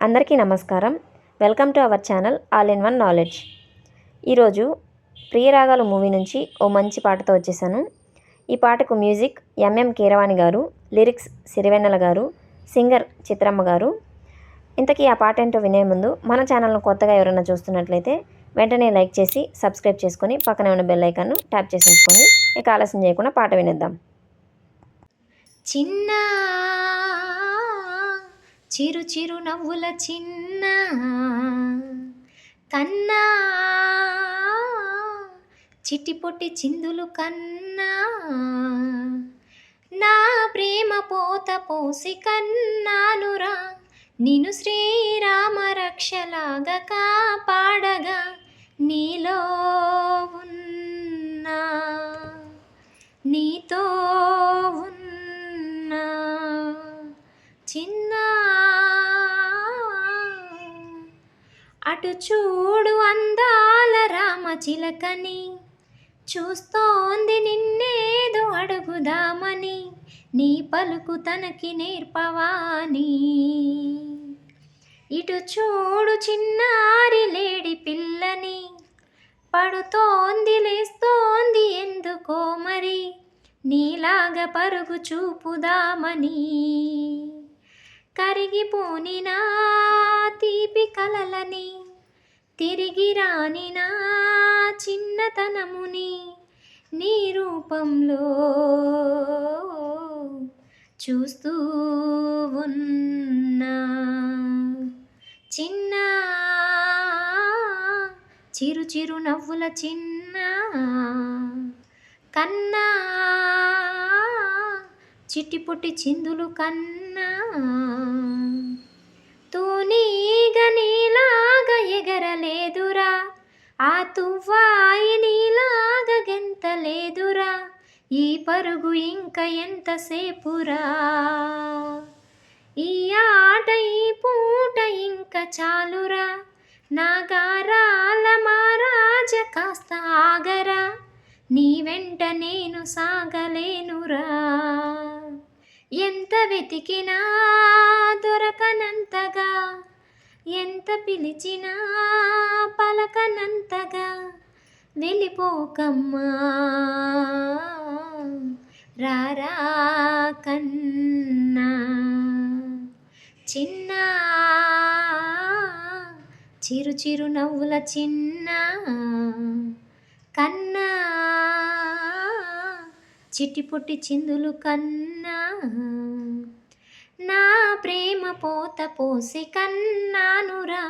అందరికీ నమస్కారం. Welcome to our channel all in one knowledge. ఈరోజు ప్రియరాగాలు మూవీ నుంచి ఓ మంచి పాటతో వచ్చేసాను. ఈ పాటకు మ్యూజిక్ ఎంఎం కీరవాణి గారు, లిరిక్స్ సిరివెన్నెల గారు, సింగర్ చిత్రమ్మ గారు. ఇంతకీ ఆ పాట ఏంటో వినే ముందు మన ఛానల్ను కొత్తగా ఎవరైనా చూస్తున్నట్లయితే వెంటనే లైక్ చేసి సబ్స్క్రైబ్ చేసుకొని పక్కనే ఉన్న బెల్ ఐకాన్ను ట్యాప్ చేసి ఉంచుకొని ఇక ఆలస్యం చేయకుండా పాట వినేద్దాం. చిన్న చిరు చిరు నవ్వుల చిన్న కన్నా చిట్టి పొట్టి చిందులు కన్నా నా ప్రేమ పోత పోసి కన్నానురా నిన్ను శ్రీరామ రక్షలాగా కాపాడగా నీలో ఉన్నా నీతో ఉన్నా చిన్న అటు చూడు అందాల రామ చిలకని చూస్తోంది నిన్నేదో అడుగుదామని నీ పలుకు తనకి నేర్పవాని ఇటు చూడు చిన్నారి లేడి పిల్లని పడుతోంది లేస్తోంది ఎందుకో మరి నీలాగా పరుగు చూపుదామని కరిగిపోని నా తీపి కలలని తిరిగి రాని నా చిన్నతనముని నీ రూపంలో చూస్తూ ఉన్నా చిన్న చిరు చిరు నవ్వుల చిన్న కన్నా చిట్టి పొట్టి చిందులు కన్నా తూనీగ నీలాగా ఎగరలేదురా ఆ తువ్వాయి నీలాగా గెంతలేదురా ఈ పరుగు ఇంకా ఎంతసేపురా ఈ ఆట ఈ పూట ఇంకా చాలురా నా గారాల మారాజ కాస్త ఆగరా నీ వెంట నేను సాగలేనురా ఎంత వెతికినా దొరకనంతగా ఎంత పిలిచినా పలకనంతగా వెళ్ళిపోకమ్మా రారా కన్నా చిన్న చిరు చిరు నవ్వుల చిన్న కన్నా చిట్టి పొట్టి చిందులు కన్నా నా ప్రేమ పోత పోసి కన్నానురా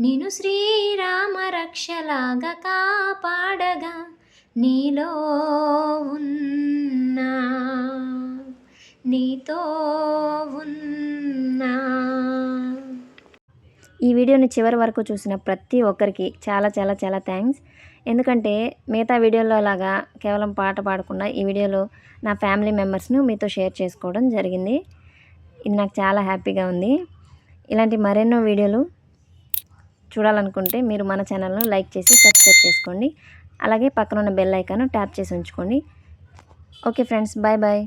నిన్ను శ్రీరామ రక్షలాగా కాపాడగా నీలో ఉన్నా నీతో ఉన్నా. ఈ వీడియోని చివరి వరకు చూసిన ప్రతి ఒక్కరికి చాలా చాలా చాలా థ్యాంక్స్. ఎందుకంటే మిగతా వీడియోలో లాగా కేవలం పాట పాడకుండా ఈ వీడియోలో నా ఫ్యామిలీ మెంబర్స్ను మీతో షేర్ చేసుకోవడం జరిగింది. ఇది నాకు చాలా హ్యాపీగా ఉంది. ఇలాంటి మరెన్నో వీడియోలు చూడాలనుకుంటే మీరు మన ఛానల్ను లైక్ చేసి సబ్స్క్రైబ్ చేసుకోండి. అలాగే పక్కన ఉన్న బెల్ ఐకాన్ ట్యాప్ చేసి ఉంచుకోండి. Okay friends, bye bye.